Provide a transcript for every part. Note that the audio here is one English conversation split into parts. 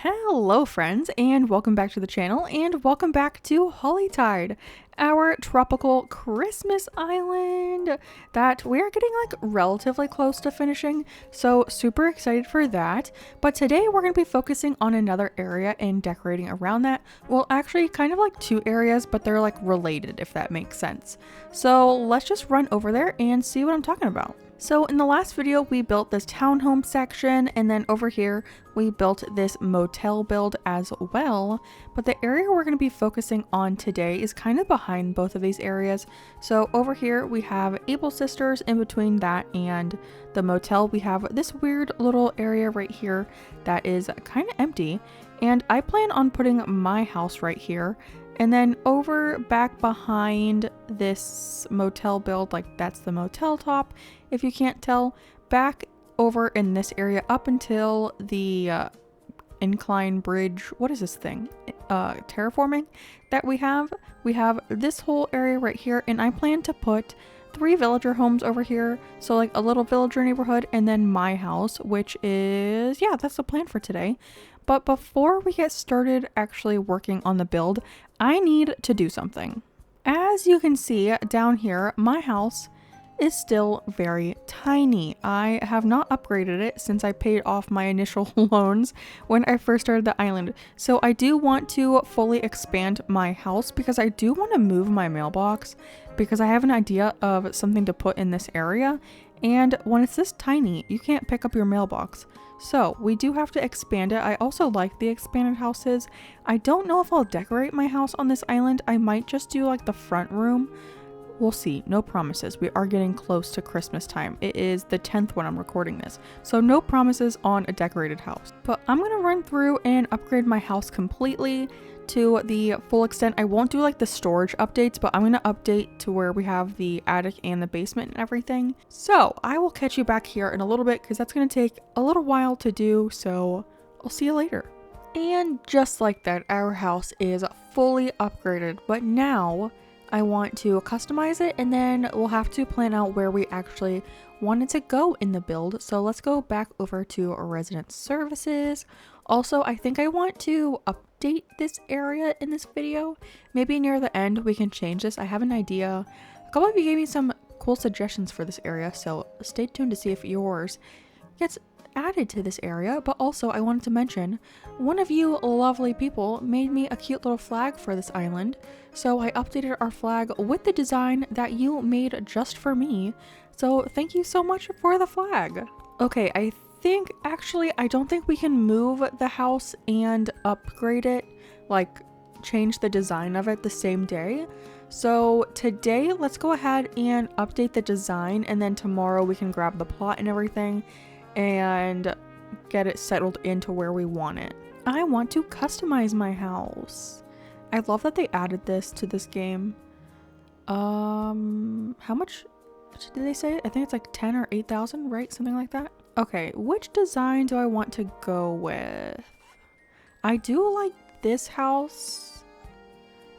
Hello friends, and welcome back to the channel, and welcome back to Hollytide, our tropical Christmas island that we're getting like relatively close to finishing, so super excited for that. But today we're going to be focusing on another area and decorating around that. Well, actually kind of like two areas, but they're like related, if that makes sense. So let's just run over there and see what I'm talking about. So in the last video, we built this townhome section, and then over here, we built this motel build as well. But the area we're going to be focusing on today is kind of behind both of these areas. So over here, we have Able Sisters. In between that and the motel, we have this weird little area right here that is kind of empty. And I plan on putting my house right here. And then over back behind this motel build, like that's the motel top, if you can't tell, back over in this area up until the incline bridge, what is this thing? Terraforming that we have this whole area right here, and I plan to put 3 villager homes over here, so like a little villager neighborhood, and then my house, which is, yeah, that's the plan for today. But before we get started actually working on the build, I need to do something. As you can see down here, my house is still very tiny. I have not upgraded it since I paid off my initial loans when I first started the island. So I do want to fully expand my house because I do want to move my mailbox because I have an idea of something to put in this area. And when it's this tiny, you can't pick up your mailbox. So we do have to expand it. I also like the expanded houses. I don't know if I'll decorate my house on this island. I might just do like the front room. We'll see. No promises. We are getting close to Christmas time. It is the 10th when I'm recording this. So no promises on a decorated house. But I'm going to run through and upgrade my house completely to the full extent. I won't do like the storage updates, but I'm going to update to where we have the attic and the basement and everything. So I will catch you back here in a little bit because that's going to take a little while to do. So I'll see you later. And just like that, our house is fully upgraded, but now I want to customize it, and then we'll have to plan out where we actually want it to go in the build. So let's go back over to resident services. Also, I think I want to update this area in this video. Maybe near the end we can change this. I have an idea. A couple of you gave me some cool suggestions for this area, so stay tuned to see if yours gets added to this area. But also I wanted to mention, one of you lovely people made me a cute little flag for this island, so I updated our flag with the design that you made just for me. So thank you so much for the flag. Okay, I don't think we can move the house and upgrade it, like change the design of it the same day. So today let's go ahead and update the design, and then tomorrow we can grab the plot and everything and get it settled into where we want it. I want to customize my house. I love that they added this to this game. How much did they say? I think it's like 10 or 8,000, right? Something like that. Okay, which design do I want to go with? I do like this house,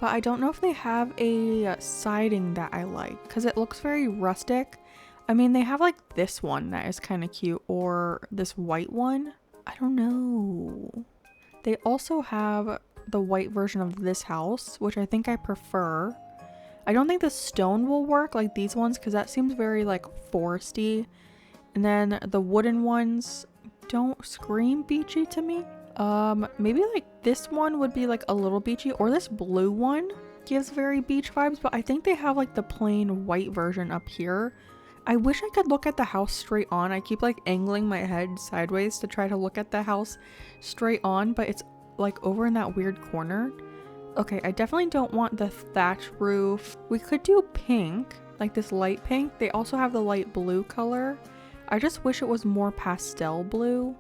but I don't know if they have a siding that I like because it looks very rustic. I mean, they have like this one that is kind of cute, or this white one. I don't know. They also have the white version of this house, which I think I prefer. I don't think the stone will work like these ones because that seems very like foresty. And then the wooden ones don't scream beachy to me. Maybe like this one would be like a little beachy, or this blue one gives very beach vibes, but I think they have like the plain white version up here. I wish I could look at the house straight on. I keep like angling my head sideways to try to look at the house straight on, but it's like over in that weird corner. Okay, I definitely don't want the thatch roof. We could do pink, like this light pink. They also have the light blue color. I just wish it was more pastel blue.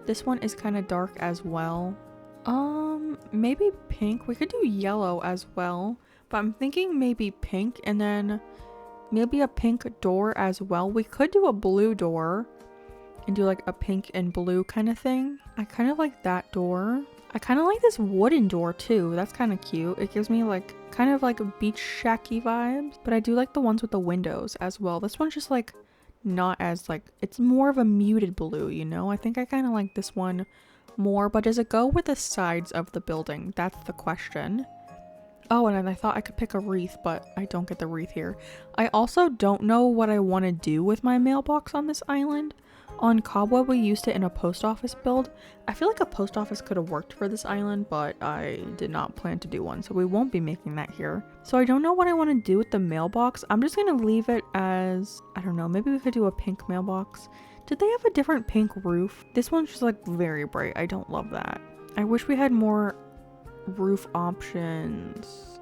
This one is kind of dark as well. Maybe pink. We could do yellow as well, but I'm thinking maybe pink, and then maybe a pink door as well. We could do a blue door and do like a pink and blue kind of thing. I kind of like that door. I kind of like this wooden door too. That's kind of cute. It gives me like kind of like beach shacky vibes, but I do like the ones with the windows as well. This one's just like not as like, it's more of a muted blue, you know? I think I kind of like this one more, but does it go with the sides of the building? That's the question. Oh, and then I thought I could pick a wreath, but I don't get the wreath here. I also don't know what I want to do with my mailbox on this island. On Cobweb, we used it in a post office build. I feel like a post office could have worked for this island, but I did not plan to do one, so we won't be making that here. So I don't know what I want to do with the mailbox. I'm just going to leave it as, I don't know, maybe we could do a pink mailbox. Did they have a different pink roof? This one's just like very bright. I don't love that. I wish we had more roof options.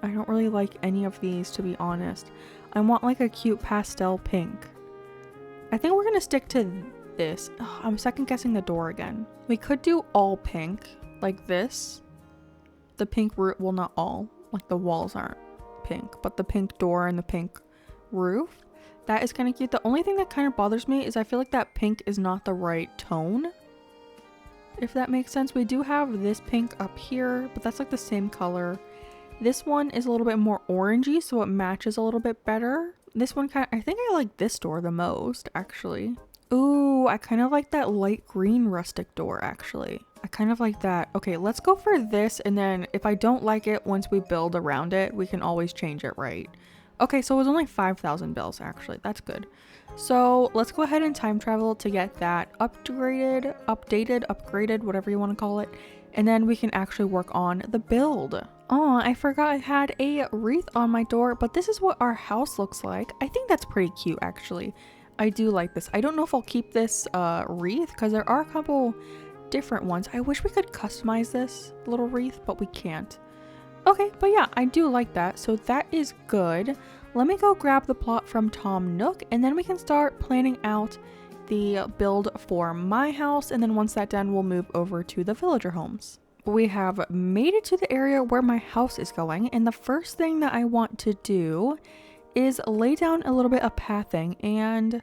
I don't really like any of these, to be honest. I want like a cute pastel pink. I think we're gonna stick to this. Ugh, I'm second guessing the door again. We could do all pink like this. The pink roof, well, not all, like the walls aren't pink, but the pink door and the pink roof, that is kind of cute. The only thing that kind of bothers me is I feel like that pink is not the right tone, if that makes sense. We do have this pink up here, but that's like the same color. This one is a little bit more orangey, so it matches a little bit better. This one I think I like this door the most, actually. Ooh, I kind of like that light green rustic door, actually. I kind of like that. Okay, let's go for this, and then if I don't like it once we build around it, we can always change it, right? Okay, so it was only 5,000 bells, actually. That's good. So let's go ahead and time travel to get that upgraded, whatever you want to call it. And then we can actually work on the build. Oh, I forgot I had a wreath on my door, but this is what our house looks like. I think that's pretty cute, actually. I do like this. I don't know if I'll keep this wreath because there are a couple different ones. I wish we could customize this little wreath, but we can't. Okay, but yeah, I do like that. So that is good. Let me go grab the plot from Tom Nook, and then we can start planning out the build for my house. And then once that's done, we'll move over to the villager homes. We have made it to the area where my house is going, and the first thing that I want to do is lay down a little bit of pathing, and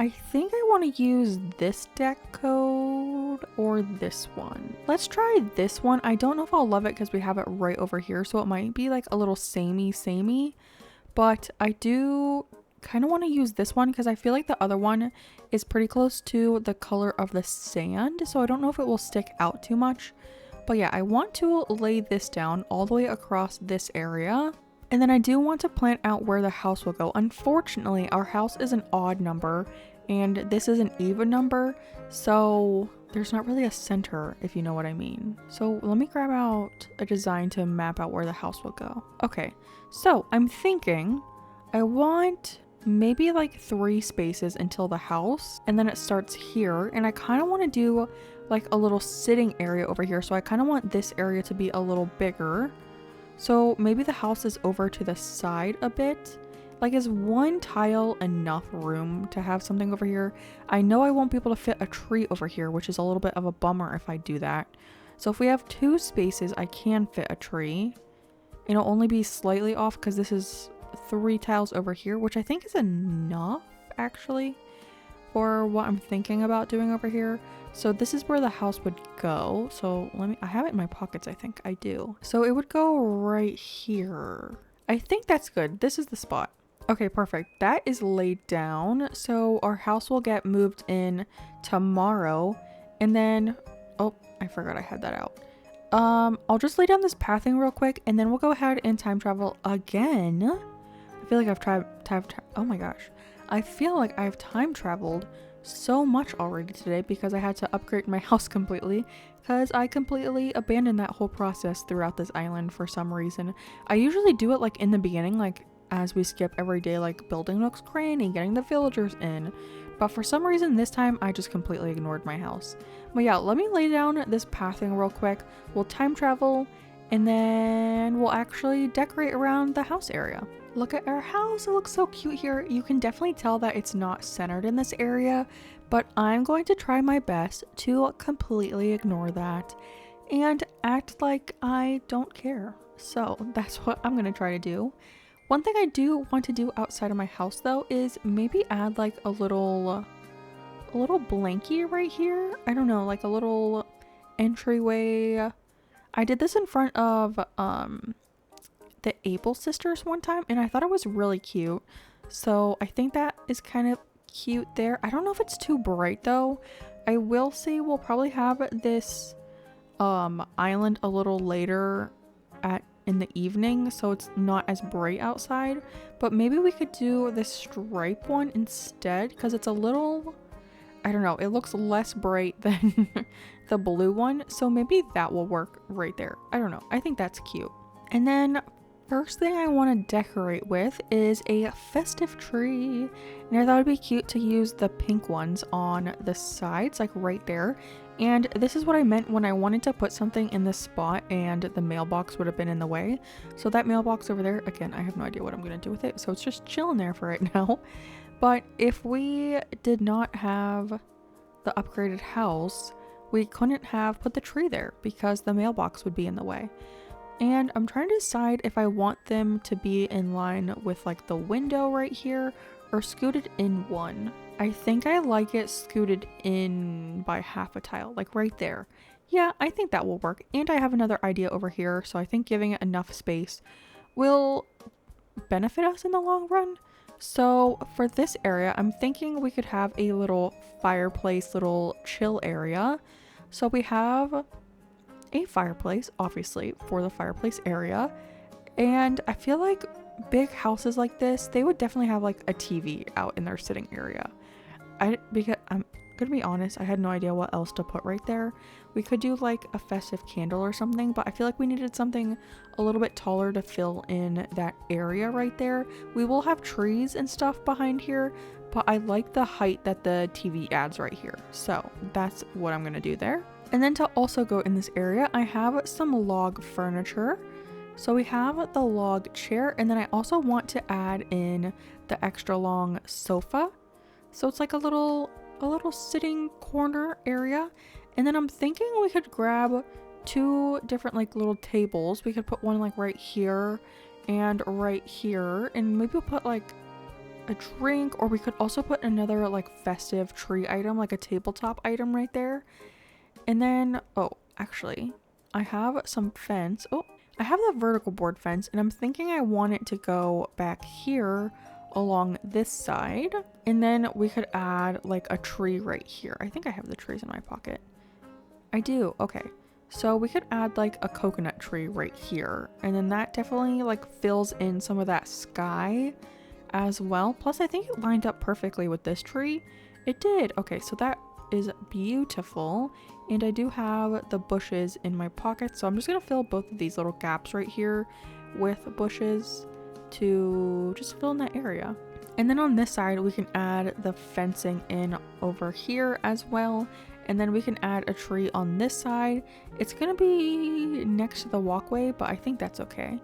I think I want to use this deck code or this one. Let's try this one. I don't know if I'll love it because we have it right over here, so it might be like a little samey, but I do kind of want to use this one because I feel like the other one is pretty close to the color of the sand, so I don't know if it will stick out too much. But yeah, I want to lay this down all the way across this area. And then I do want to plan out where the house will go. Unfortunately, our house is an odd number and this is an even number. So there's not really a center, if you know what I mean. So let me grab out a design to map out where the house will go. Okay, so I'm thinking I want maybe like 3 spaces until the house, and then it starts here. And I kind of want to do like a little sitting area over here. So I kind of want this area to be a little bigger. So maybe the house is over to the side a bit. Like, is 1 tile enough room to have something over here? I know I won't be able to fit a tree over here, which is a little bit of a bummer if I do that. So if we have 2 spaces, I can fit a tree. It'll only be slightly off because this is 3 tiles over here, which I think is enough actually for what I'm thinking about doing over here. So this is where the house would go. So I have it in my pockets, I think I do. So it would go right here. I think that's good. This is the spot. Okay, perfect. That is laid down. So our house will get moved in tomorrow. And then, oh, I forgot I had that out. I'll just lay down this pathing real quick, and then we'll go ahead and time travel again. I feel like oh my gosh. I feel like I've time traveled so much already today because I had to upgrade my house completely because I completely abandoned that whole process throughout this island for some reason. I usually do it like in the beginning, like as we skip every day, like building Nook's Cranny, getting the villagers in. But for some reason this time I just completely ignored my house. But yeah, let me lay down this pathing real quick. We'll time travel and then we'll actually decorate around the house area. Look at our house. It looks so cute here. You can definitely tell that it's not centered in this area, but I'm going to try my best to completely ignore that and act like I don't care. So that's what I'm going to try to do. One thing I do want to do outside of my house though is maybe add like a little blankie right here. I don't know, like a little entryway. I did this in front of the Able sisters one time and I thought it was really cute. So I think that is kind of cute there. I don't know if it's too bright though, I will say we'll probably have this island a little later in the evening, so it's not as bright outside, but maybe we could do this stripe one instead because it's a little, I don't know, it looks less bright than the blue one, so maybe that will work right there. I don't know, I think that's cute. And then first thing I want to decorate with is a festive tree, and I thought it'd be cute to use the pink ones on the sides, like right there. And this is what I meant when I wanted to put something in this spot and the mailbox would have been in the way. So that mailbox over there, again, I have no idea what I'm gonna do with it, so it's just chilling there for right now. But if we did not have the upgraded house, we couldn't have put the tree there because the mailbox would be in the way. And I'm trying to decide if I want them to be in line with like the window right here or scooted in one. I think I like it scooted in by half a tile, like right there. Yeah, I think that will work. And I have another idea over here, so I think giving it enough space will benefit us in the long run. So for this area, I'm thinking we could have a little fireplace, little chill area. So we have a fireplace, obviously, for the fireplace area. And I feel like big houses like this, they would definitely have like a TV out in their sitting area. Because I'm gonna be honest, I had no idea what else to put right there. We could do like a festive candle or something, but I feel like we needed something a little bit taller to fill in that area right there. We will have trees and stuff behind here, but I like the height that the TV adds right here. So that's what I'm gonna do there. And then to also go in this area, I have some log furniture. So we have the log chair, and then I also want to add in the extra long sofa. So it's like a little sitting corner area. And then I'm thinking we could grab two different like little tables. We could put one like right here and right here, and maybe we'll put like a drink, or we could also put another like festive tree item, like a tabletop item right there. And then, oh, actually, I have some fence. Oh, I have the vertical board fence, and I'm thinking I want it to go back here along this side. And then we could add like a tree right here. I think I have the trees in my pocket. I do. Okay. So we could add like a coconut tree right here. And then that definitely like fills in some of that sky as well. Plus, I think it lined up perfectly with this tree. It did. Okay, so that is beautiful. And I do have the bushes in my pocket, so I'm just gonna fill both of these little gaps right here with bushes to just fill in that area. And then on this side we can add the fencing in over here as well, and then we can add a tree on this side. It's gonna be next to the walkway, but I think that's okay.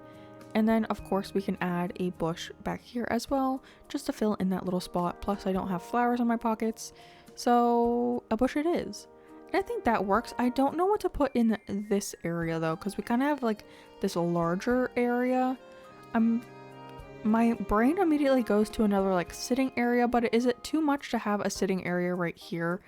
And then of course we can add a bush back here as well, just to fill in that little spot. Plus I don't have flowers in my pockets, so a bush it is. And I think that works. I don't know what to put in this area though, because we kind of have like this larger area. My brain immediately goes to another like sitting area, but is it too much to have a sitting area right here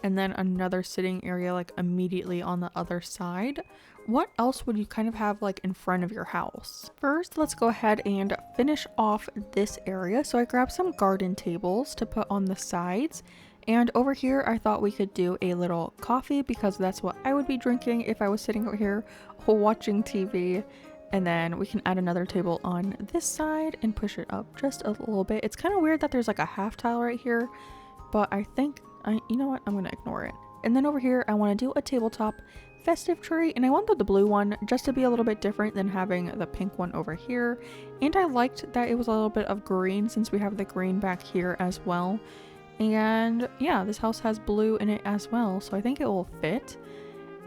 and then another sitting area like immediately on the other side? What else would you kind of have like in front of your house? First, let's go ahead and finish off this area. So I grabbed some garden tables to put on the sides. And over here, I thought we could do a little coffee because that's what I would be drinking if I was sitting over here watching TV. And then we can add another table on this side and push it up just a little bit. It's kind of weird that there's like a half tile right here, but I think, you know what, I'm gonna ignore it. And then over here, I want to do a tabletop festive tree, and I wanted the blue one just to be a little bit different than having the pink one over here. And I liked that it was a little bit of green since we have the green back here as well. And yeah, this house has blue in it as well, so I think it will fit.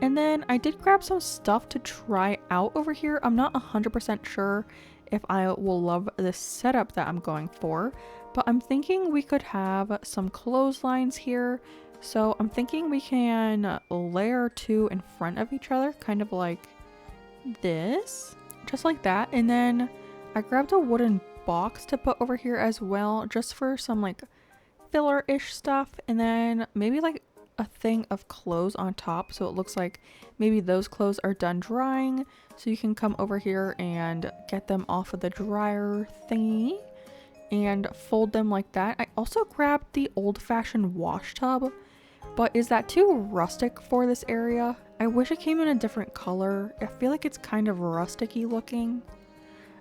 And then I did grab some stuff to try out over here. I'm not 100% sure if I will love this setup that I'm going for, but I'm thinking we could have some clotheslines here. So I'm thinking we can layer two in front of each other, kind of like this, just like that. And then I grabbed a wooden box to put over here as well, just for some like filler-ish stuff, and then maybe like a thing of clothes on top, so it looks like maybe those clothes are done drying, so you can come over here and get them off of the dryer thingy and fold them like that. I also grabbed the old-fashioned wash tub But is that too rustic for this area? I wish it came in a different color. I feel like it's kind of rusticy looking.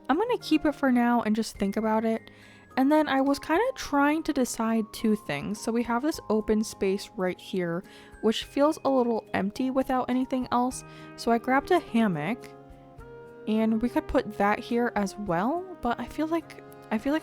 I'm gonna keep it for now and just think about it. And then I was kind of trying to decide two things. So we have this open space right here, which feels a little empty without anything else. So I grabbed a hammock and we could put that here as well. But I feel like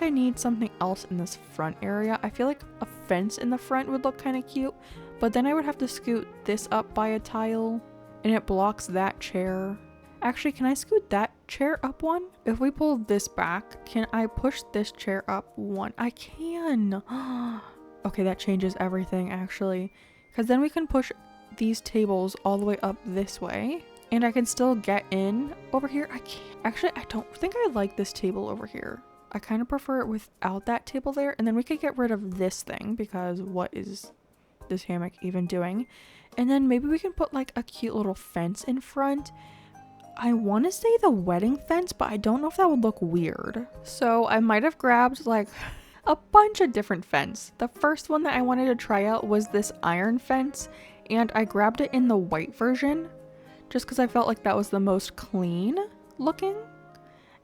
I need something else in this front area. I feel like a fence in the front would look kind of cute, but then I would have to scoot this up by a tile and it blocks that chair. Actually, can I scoot that chair up one? If we pull this back, can I push this chair up one? I can. Okay, that changes everything actually, because then we can push these tables all the way up this way and I can still get in over here. I can't. Actually, I don't think I like this table over here. I kind of prefer it without that table there, and then we could get rid of this thing because what is this hammock even doing? And then maybe we can put like a cute little fence in front. I want to say the wedding fence, but I don't know if that would look weird. So I might have grabbed like a bunch of different fence. The first one that I wanted to try out was this iron fence, and I grabbed it in the white version just because I felt like that was the most clean looking.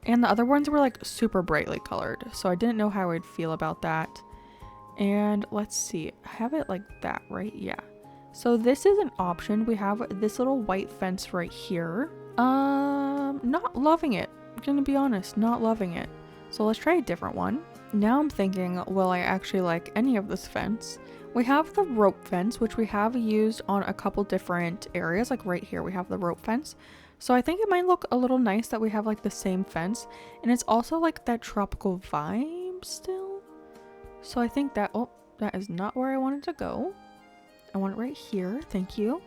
And the other ones were like super brightly colored, so I didn't know how I'd feel about that. And let's see, I have it like that, right? Yeah. So this is an option. We have this little white fence right here. Not loving it. I'm gonna be honest, not loving it. So let's try a different one. Now I'm thinking, will I actually like any of this fence? We have the rope fence, which we have used on a couple different areas. Like right here, we have the rope fence. So I think it might look a little nice that we have like the same fence, and it's also like that tropical vibe still. So I think that, oh, that is not where I wanted to go. I want it right here, thank you.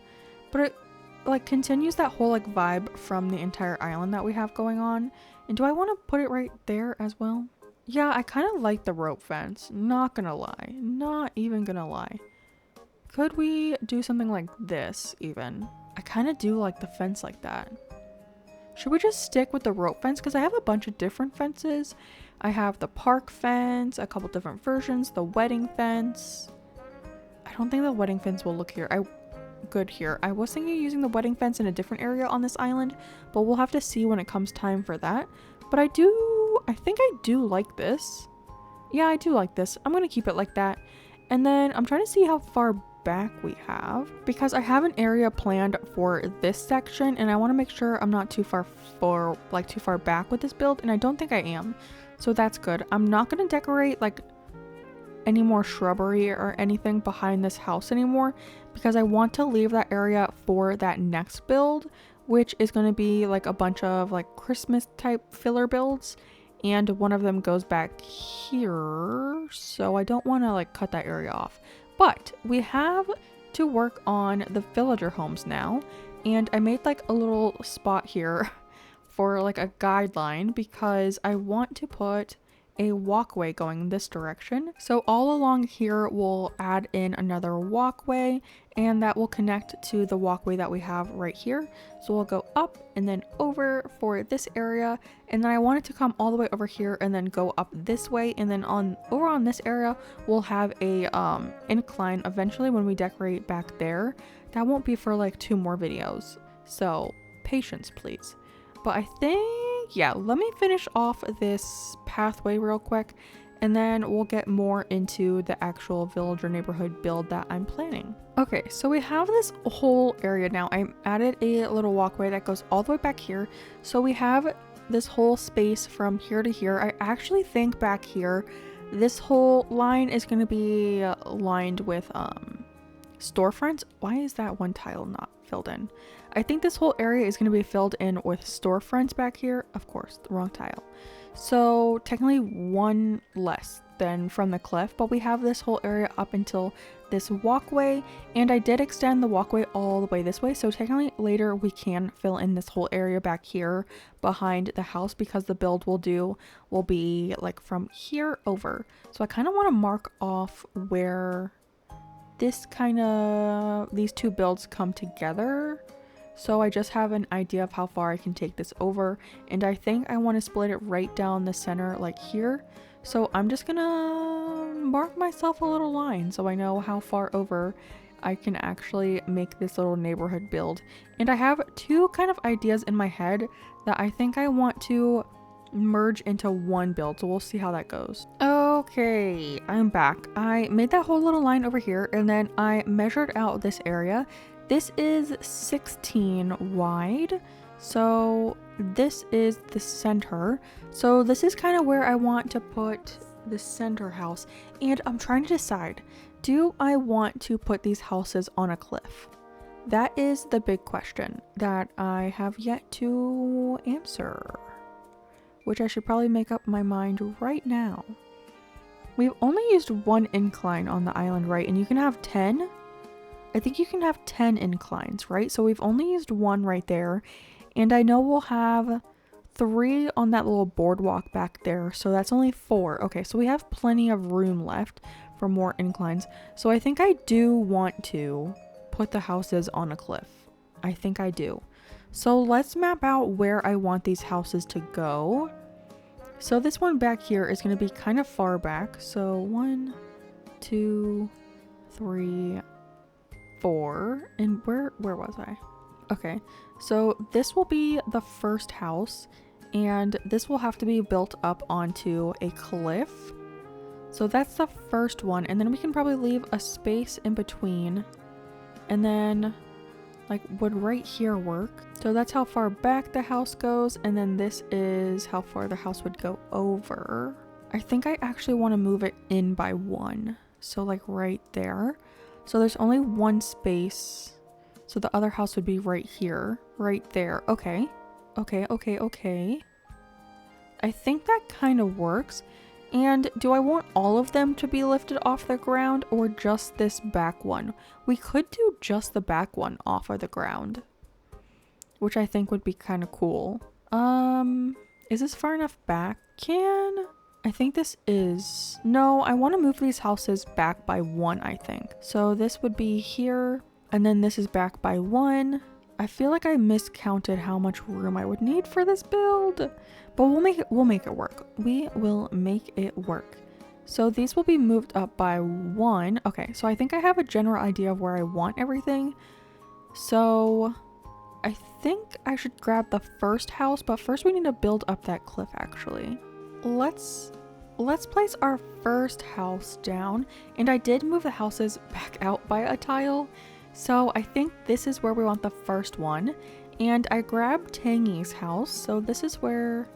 But it like continues that whole like vibe from the entire island that we have going on. And do I want to put it right there as well? Yeah, I kind of like the rope fence, not gonna lie, not even gonna lie. Could we do something like this even? I kind of do like the fence like that. Should we just stick with the rope fence? Because I have a bunch of different fences. I have the park fence, a couple different versions, the wedding fence. I don't think the wedding fence will look good here. I was thinking of using the wedding fence in a different area on this island, but we'll have to see when it comes time for that. But I think I do like this. Yeah, I do like this. I'm going to keep it like that. And then I'm trying to see how far back we have, because I have an area planned for this section and I want to make sure I'm not too far back with this build, and I don't think I am, so that's good. I'm not going to decorate like any more shrubbery or anything behind this house anymore, because I want to leave that area for that next build, which is going to be like a bunch of like Christmas type filler builds, and one of them goes back here, so I don't want to like cut that area off. But we have to work on the villager homes now, and I made like a little spot here for like a guideline because I want to put a walkway going this direction. So all along here we'll add in another walkway, and that will connect to the walkway that we have right here. So we'll go up and then over for this area, and then I want it to come all the way over here and then go up this way, and then over on this area we'll have a incline eventually when we decorate back there. That won't be for like 2 more videos, so patience please. But I think, yeah, let me finish off this pathway real quick, and then we'll get more into the actual villager neighborhood build that I'm planning. Okay, so we have this whole area now. I added a little walkway that goes all the way back here. So we have this whole space from here to here. I actually think back here, this whole line is going to be lined with storefronts. Why is that one tile not filled in? I think this whole area is going to be filled in with storefronts back here. Of course, the wrong tile. So technically one less than from the cliff, but we have this whole area up until this walkway, and I did extend the walkway all the way this way, so technically later we can fill in this whole area back here behind the house, because the build will be like from here over. So I kind of want to mark off where these 2 builds come together, so I just have an idea of how far I can take this over, and I think I want to split it right down the center like here. So I'm just gonna mark myself a little line so I know how far over I can actually make this little neighborhood build. And I have two kind of ideas in my head that I think I want to merge into one build, so we'll see how that goes. Okay, I'm back. I made that whole little line over here, and then I measured out this area. This is 16 wide, so this is the center. So this is kind of where I want to put the center house, and I'm trying to decide, do I want to put these houses on a cliff? That is the big question that I have yet to answer, which I should probably make up my mind right now. We've only used one incline on the island, right? And you can have 10. I think you can have 10 inclines, right? So we've only used one right there. And I know we'll have 3 on that little boardwalk back there. So that's only 4. Okay, so we have plenty of room left for more inclines. So I think I do want to put the houses on a cliff. I think I do. So let's map out where I want these houses to go. So this one back here is going to be kind of far back. So 1, 2, 3, 4. And where was I? Okay, so this will be the first house, and this will have to be built up onto a cliff. So that's the first one, and then we can probably leave a space in between, and then like would right here work? So that's how far back the house goes, and then this is how far the house would go over. I think I actually want to move it in by 1. So like right there. So there's only 1 space. So the other house would be right here, right there. Okay. Okay. I think that kind of works. And do I want all of them to be lifted off the ground or just this back one? We could do just the back one off of the ground, which I think would be kind of cool. Is this far enough back? I think this is. No, I want to move these houses back by 1, I think. So this would be here, and then this is back by 1. I feel like I miscounted how much room I would need for this build, but we'll make it work. We will make it work. So these will be moved up by 1. Okay, so I think I have a general idea of where I want everything. So I think I should grab the first house, but first we need to build up that cliff actually. Let's place our first house down, and I did move the houses back out by a tile. So I think this is where we want the first one, and I grabbed Tangy's house, so this is where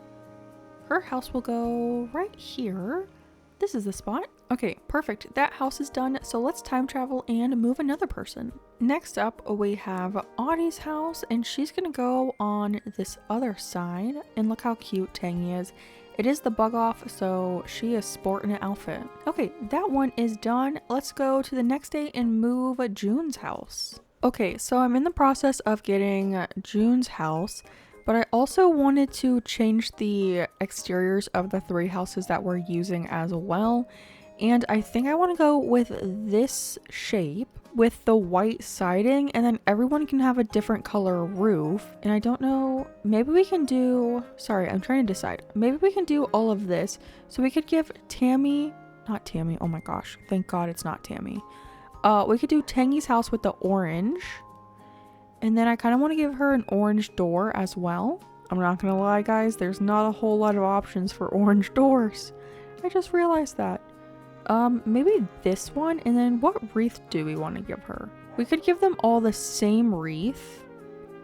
her house will go, right here. This is the spot. Okay, perfect. That house is done, so let's time travel and move another person. Next up, we have Audie's house, and she's gonna go on this other side, and look how cute Tangy is. It is the bug off, so she is sporting an outfit. Okay, that one is done. Let's go to the next day and move June's house. Okay, so I'm in the process of getting June's house, but I also wanted to change the exteriors of the 3 houses that we're using as well. And I think I want to go with this shape with the white siding, and then everyone can have a different color roof. And I don't know, maybe we can do, sorry, I'm trying to decide. Maybe we can do all of this. So we could give not Tammy, oh my gosh, thank God it's not Tammy. We could do Tangy's house with the orange. And then I kind of want to give her an orange door as well. I'm not gonna lie guys, there's not a whole lot of options for orange doors. I just realized that. Maybe this one, and then what wreath do we want to give her? We could give them all the same wreath.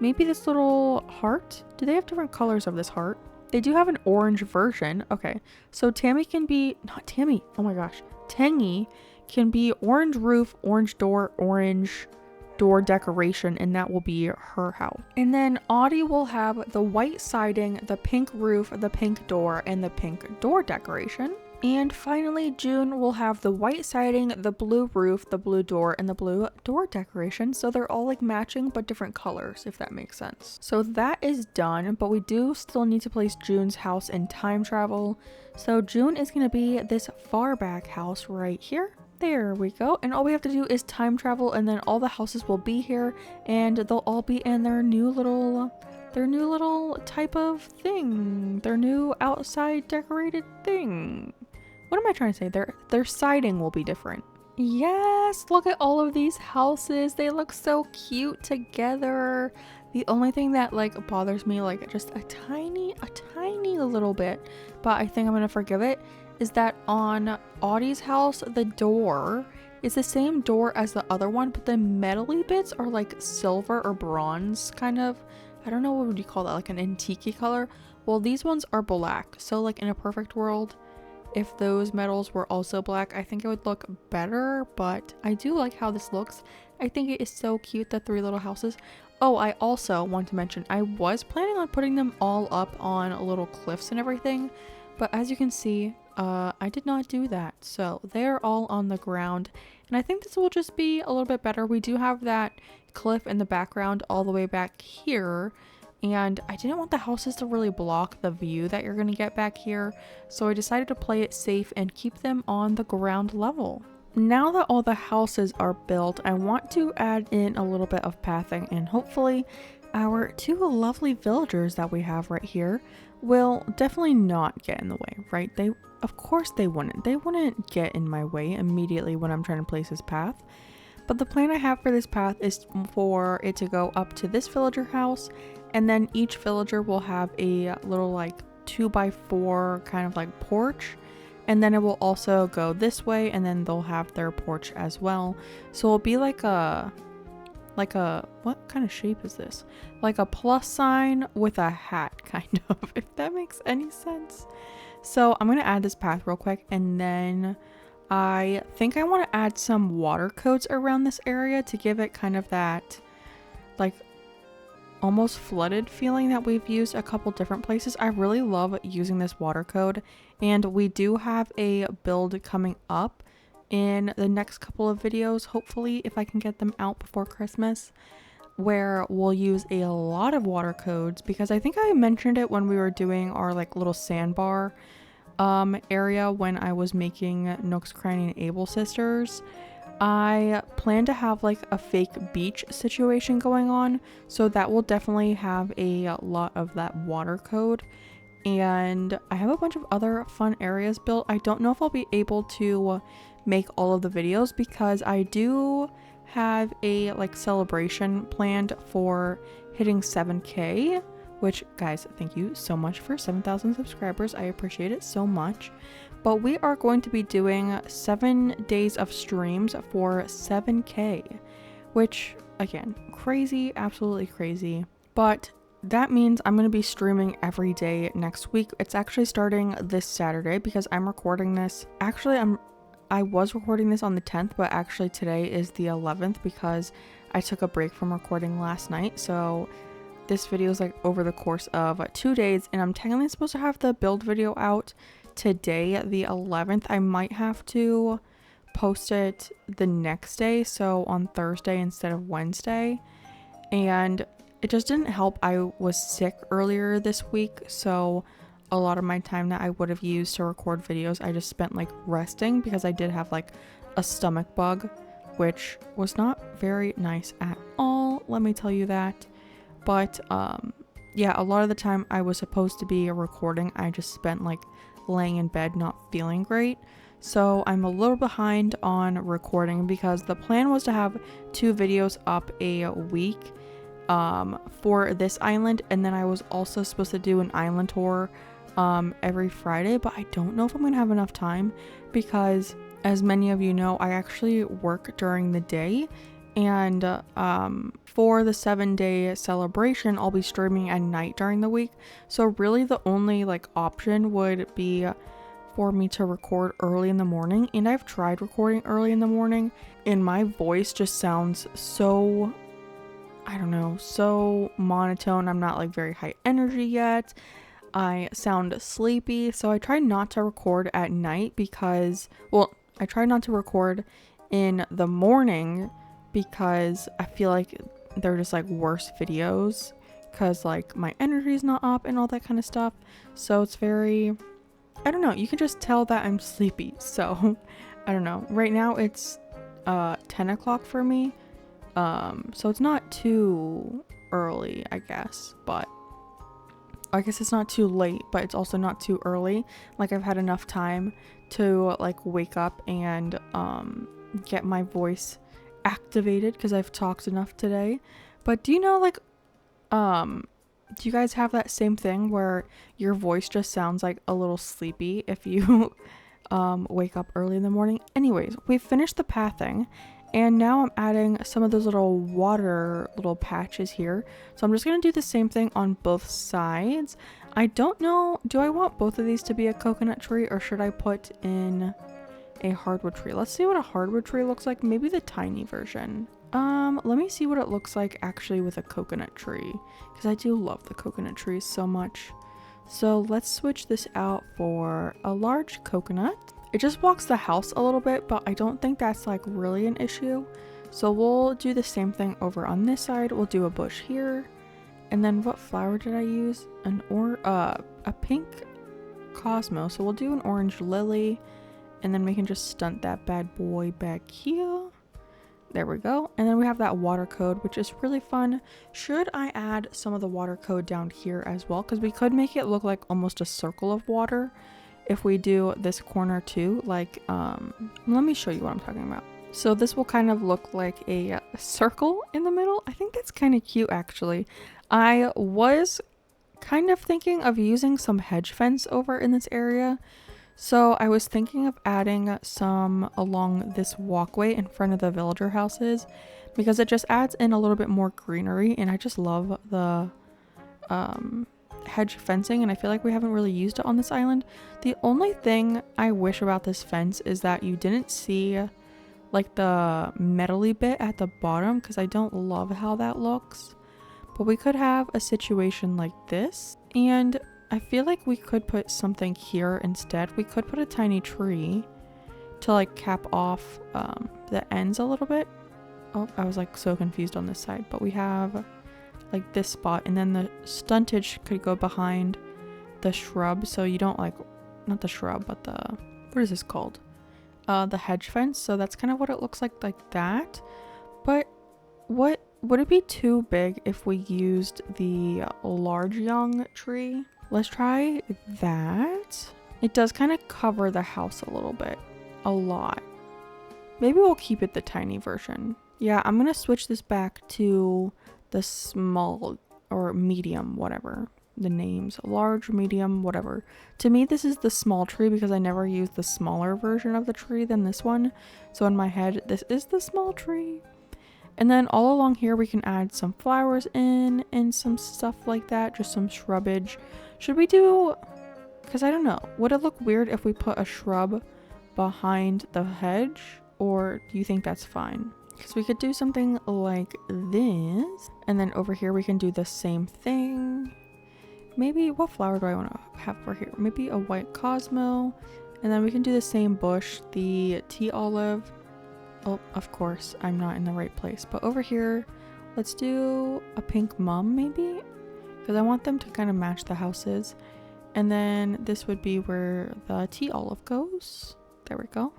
Maybe this little heart? Do they have different colors of this heart? They do have an orange version. Okay, so Tammy can be, not Tammy, oh my gosh. Tangy can be orange roof, orange door decoration, and that will be her house. And then Audie will have the white siding, the pink roof, the pink door, and the pink door decoration. And finally, June will have the white siding, the blue roof, the blue door, and the blue door decoration. So they're all like matching but different colors, if that makes sense. So that is done, but we do still need to place June's house in time travel. So June is going to be this far back house right here. There we go. And all we have to do is time travel, and then all the houses will be here, and they'll all be in their new little type of thing, their new outside decorated thing. What am I trying to say? Their siding will be different. Yes, look at all of these houses. They look so cute together. The only thing that like bothers me like just a tiny little bit, but I think I'm gonna forgive it, is that on Audie's house, the door is the same door as the other one, but the metally bits are like silver or bronze kind of. I don't know, what would you call that, like an antique color? Well, these ones are black. So like in a perfect world, if those metals were also black, I think it would look better, but I do like how this looks. I think it is so cute, the three little houses. Oh, I also want to mention, I was planning on putting them all up on little cliffs and everything, but as you can see, I did not do that. So they're all on the ground, and I think this will just be a little bit better. We do have that cliff in the background all the way back here, and I didn't want the houses to really block the view that you're going to get back here, so I decided to play it safe and keep them on the ground level. Now that all the houses are built, I want to add in a little bit of pathing, and hopefully our two lovely villagers that we have right here will definitely not get in the way, right? Of course they wouldn't. They wouldn't get in my way immediately when I'm trying to place this path. But the plan I have for this path is for it to go up to this villager house, and then each villager will have a little like 2x4 kind of like porch, and then it will also go this way, and then they'll have their porch as well. So it'll be like a what kind of shape is this? Like a plus sign with a hat, kind of, if that makes any sense. So I'm gonna add this path real quick, and then I think I want to add some water codes around this area to give it kind of that like almost flooded feeling that we've used a couple different places. I really love using this water code, and we do have a build coming up in the next couple of videos, hopefully, if I can get them out before Christmas, where we'll use a lot of water codes, because I think I mentioned it when we were doing our like little sandbar area when I was making Nook's Cranny and Able Sisters. I plan to have like a fake beach situation going on, so that will definitely have a lot of that water code. And I have a bunch of other fun areas built. I don't know if I'll be able to make all of the videos, because I do have a like celebration planned for hitting 7K, which, guys, thank you so much for 7,000 subscribers. I appreciate it so much. But we are going to be doing 7 days of streams for 7K, which, again, crazy, absolutely crazy. But that means I'm going to be streaming every day next week. It's actually starting this Saturday, because I'm recording this. Actually, I was recording this on the 10th, but actually today is the 11th because I took a break from recording last night. So this video is like over the course of 2 days, and I'm technically supposed to have the build video out today, the 11th. I might have to post it the next day, so on Thursday instead of Wednesday. And it just didn't help. I was sick earlier this week, so a lot of my time that I would have used to record videos, I just spent like resting, because I did have like a stomach bug, which was not very nice at all, let me tell you that. But yeah, a lot of the time I was supposed to be recording, I just spent like laying in bed not feeling great. So I'm a little behind on recording, because the plan was to have 2 videos up a week for this island, and then I was also supposed to do an island tour every Friday, but I don't know if I'm gonna have enough time, because as many of you know, I actually work during the day, and for the 7-day celebration I'll be streaming at night during the week. So really the only like option would be for me to record early in the morning, and I've tried recording early in the morning, and my voice just sounds so, I don't know, so monotone. I'm not like very high energy yet. I sound sleepy, so I try not to record at night, because, well, I try not to record in the morning, because I feel like they're just like worse videos, because like my energy is not up and all that kind of stuff. So it's very, I don't know, you can just tell that I'm sleepy. So I don't know, right now it's 10 o'clock for me, so it's not too early, I guess, but I guess it's not too late, but it's also not too early. Like, I've had enough time to like wake up and get my voice activated because I've talked enough today. But do you know, like, do you guys have that same thing where your voice just sounds like a little sleepy if you wake up early in the morning? Anyways, we've finished the pathing, and now I'm adding some of those little water little patches here. So I'm just going to do the same thing on both sides. I don't know, do I want both of these to be a coconut tree, or should I put in a hardwood tree? Let's see what a hardwood tree looks like. Maybe the tiny version. Let me see what it looks like actually with a coconut tree, because I do love the coconut trees so much. So let's switch this out for a large coconut. It just blocks the house a little bit, but I don't think that's like really an issue. So we'll do the same thing over on this side. We'll do a bush here. And then what flower did I use? A pink Cosmo. So we'll do an orange lily, and then we can just stunt that bad boy back here. There we go. And then we have that water code, which is really fun. Should I add some of the water code down here as well? Because we could make it look like almost a circle of water if we do this corner too. Like, let me show you what I'm talking about. So this will kind of look like a circle in the middle. I think that's kind of cute, actually. I was kind of thinking of using some hedge fence over in this area. So I was thinking of adding some along this walkway in front of the villager houses, because it just adds in a little bit more greenery, and I just love the hedge fencing, and I feel like we haven't really used it on this island. The only thing I wish about this fence is that you didn't see like the metally bit at the bottom, because I don't love how that looks. But we could have a situation like this, and I feel like we could put something here instead. We could put a tiny tree to like cap off the ends a little bit. Oh, I was like so confused on this side, but we have like this spot, and then the stuntage could go behind the shrub, so you don't like, not the shrub, but the, what is this called? The hedge fence. So that's kind of what it looks like that. But what would it be too big if we used the large young tree? Let's try that. It does kind of cover the house a little bit, a lot. Maybe we'll keep it the tiny version. Yeah, I'm gonna switch this back to the small or medium, whatever the names, large, medium, whatever. To me, this is the small tree because I never used the smaller version of the tree than this one. So in my head, this is the small tree. And then all along here, we can add some flowers in and some stuff like that, just some shrubbage. Should we do, because I don't know, would it look weird if we put a shrub behind the hedge, or do you think that's fine? Because we could do something like this, and then over here we can do the same thing. Maybe, what flower do I want to have for here? Maybe a white Cosmo, and then we can do the same bush, the tea olive. Oh, of course, I'm not in the right place. But over here, let's do a pink mum maybe, because I want them to kind of match the houses. And then this would be where the tea olive goes. There we go.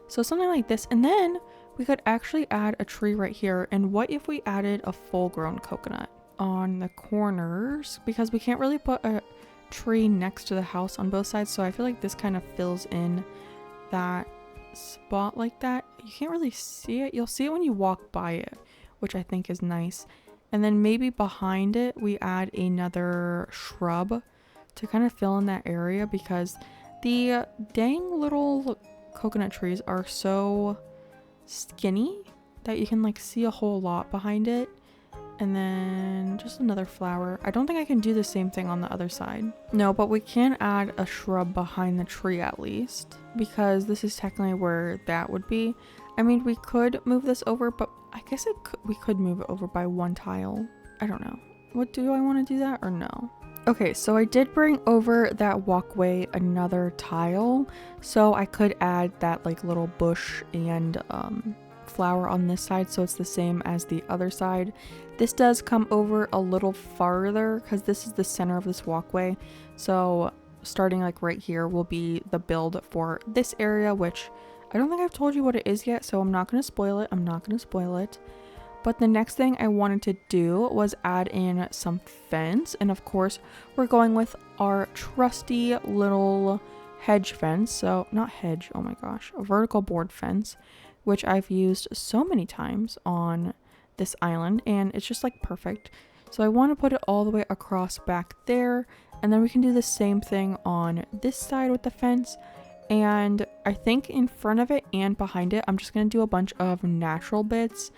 So something like this. And then we could actually add a tree right here. And what if we added a full-grown coconut on the corners? Because we can't really put a tree next to the house on both sides. So I feel like this kind of fills in that spot like that. You can't really see it. You'll see it when you walk by it, which I think is nice. And then maybe behind it we add another shrub to kind of fill in that area, because the dang little coconut trees are so skinny that you can like see a whole lot behind it. And then just another flower. I don't think I can do the same thing on the other side. No, but we can add a shrub behind the tree at least, because this is technically where that would be. I mean, we could move this over, but I guess we could move it over by one tile. I don't know. What, do I want to do that or no? Okay, so I did bring over that walkway another tile, so I could add that like little bush and flower on this side, so it's the same as the other side. This does come over a little farther because this is the center of this walkway, so starting like right here will be the build for this area, which I don't think I've told you what it is yet, so I'm not going to spoil it. But the next thing I wanted to do was add in some fence, and of course we're going with our trusty little hedge fence. So not hedge, oh my gosh, a vertical board fence. which I've used so many times on this island, and it's just like perfect. So I want to put it all the way across back there, and then we can do the same thing on this side with the fence. And I think in front of it and behind it, I'm just going to do a bunch of natural bits.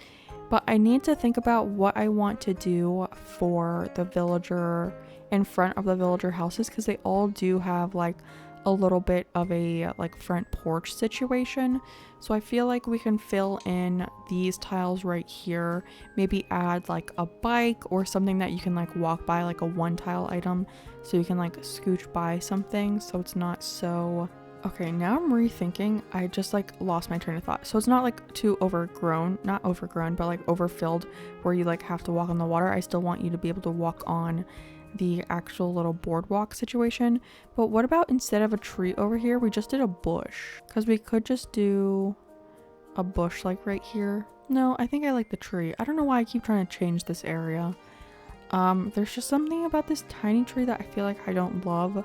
But I need to think about what I want to do for the villager in front of the villager houses, because they all do have like a little bit of a like front porch situation. So I feel like we can fill in these tiles right here, maybe add like a bike or something that you can like walk by, like a one tile item, so you can like scooch by something so it's not so... Okay, now I'm rethinking. I just like lost my train of thought. So it's not like too overgrown, not overgrown, but like overfilled where you like have to walk on the water. I still want you to be able to walk on the actual little boardwalk situation. But what about instead of a tree over here, we just did a bush? Because we could just do a bush like right here. No, I think I like the tree. I don't know why I keep trying to change this area. There's just something about this tiny tree that I feel like I don't love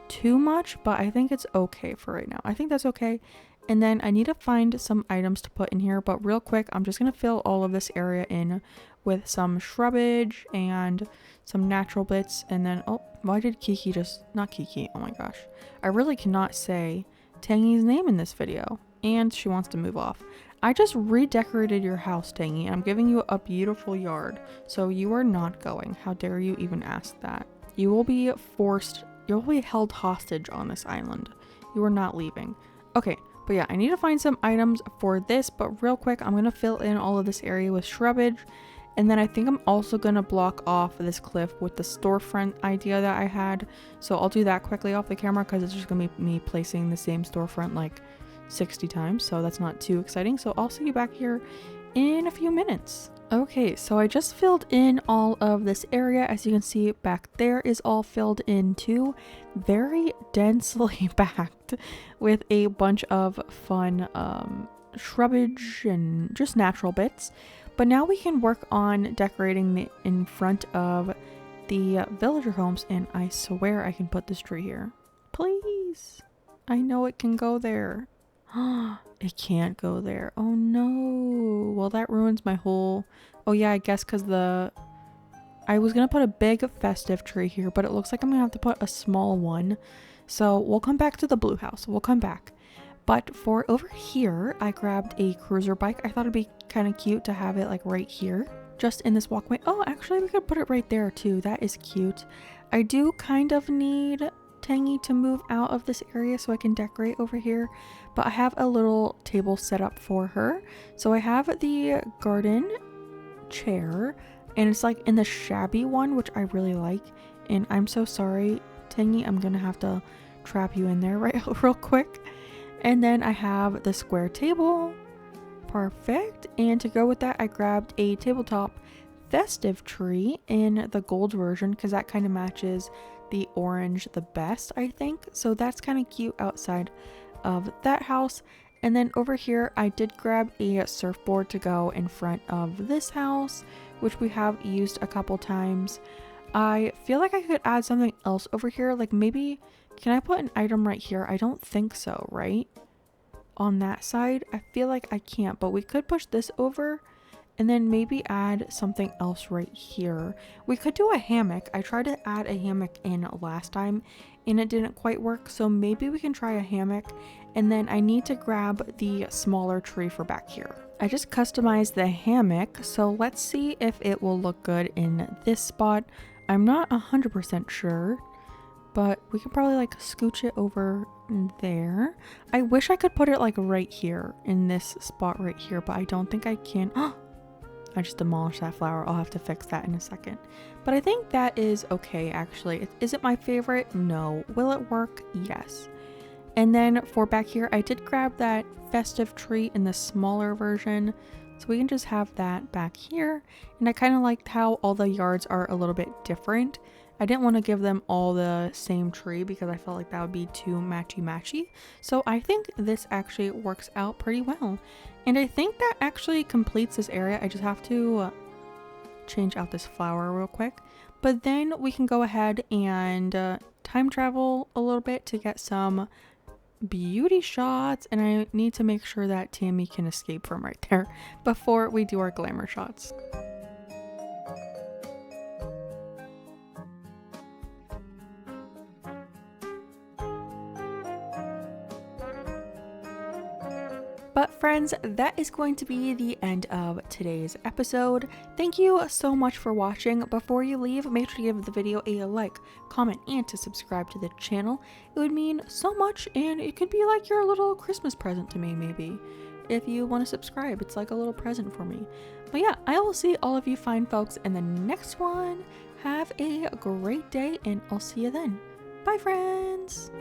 too much, but I think it's okay for right now. I think that's okay. And then I need to find some items to put in here, but real quick, I'm just gonna fill all of this area in with some shrubbage and some natural bits. And then, oh, why did Kiki just... not Kiki, oh my gosh, I really cannot say Tangy's name in this video, and she wants to move off. I just redecorated your house, Tangy, and I'm giving you a beautiful yard, so you are not going. How dare you even ask that? You will be forced... you'll be held hostage on this island. You are not leaving. Okay, but yeah, I need to find some items for this, but real quick, I'm gonna fill in all of this area with shrubbage. And then I think I'm also gonna block off this cliff with the storefront idea that I had. So I'll do that quickly off the camera because it's just gonna be me placing the same storefront like 60 times. So that's not too exciting. So I'll see you back here in a few minutes. Okay, so I just filled in all of this area. As you can see, back there is all filled in too. Very densely packed with a bunch of fun shrubbage and just natural bits. But now we can work on decorating the in front of the villager homes, and I swear I can put this tree here. Please. I know it can go there. It can't go there. Oh no. Well, that ruins my whole... oh yeah, I guess because I was gonna put a big festive tree here, but it looks like I'm gonna have to put a small one. So we'll come back to the blue house. We'll come back. But for over here, I grabbed a cruiser bike. I thought it'd be kind of cute to have it like right here, just in this walkway. Oh, actually we could put it right there too. That is cute. I do kind of need Tangy to move out of this area so I can decorate over here, but I have a little table set up for her. So I have the garden chair, and it's like in the shabby one, which I really like. And I'm so sorry, Tangy, I'm gonna have to trap you in there right real quick. And then I have the square table. Perfect. And to go with that, I grabbed a tabletop festive tree in the gold version because that kind of matches the orange the best, I think. So that's kind of cute outside of that house. And then over here, I did grab a surfboard to go in front of this house, which we have used a couple times. I feel like I could add something else over here. Like maybe, can I put an item right here? I don't think so, right? On that side, I feel like I can't, but we could push this over and then maybe add something else right here. We could do a hammock. I tried to add a hammock in last time and it didn't quite work. So maybe we can try a hammock, and then I need to grab the smaller tree for back here. I just customized the hammock. So let's see if it will look good in this spot. I'm not 100% sure, but we can probably like scooch it over there. I wish I could put it like right here in this spot right here, but I don't think I can. I just demolished that flower. I'll have to fix that in a second. But I think that is okay, actually. Is it my favorite? No. Will it work? Yes. And then for back here, I did grab that festive tree in the smaller version, so we can just have that back here. And I kind of liked how all the yards are a little bit different. I didn't want to give them all the same tree because I felt like that would be too matchy-matchy. So I think this actually works out pretty well. And I think that actually completes this area. I just have to change out this flower real quick. But then we can go ahead and time travel a little bit to get some beauty shots, and I need to make sure that Tammy can escape from right there before we do our glamour shots. But friends, that is going to be the end of today's episode. Thank you so much for watching. Before you leave, make sure to give the video a like, comment, and to subscribe to the channel. It would mean so much, and it could be like your little Christmas present to me, maybe. If you want to subscribe, it's like a little present for me. But yeah, I will see all of you fine folks in the next one. Have a great day, and I'll see you then. Bye, friends!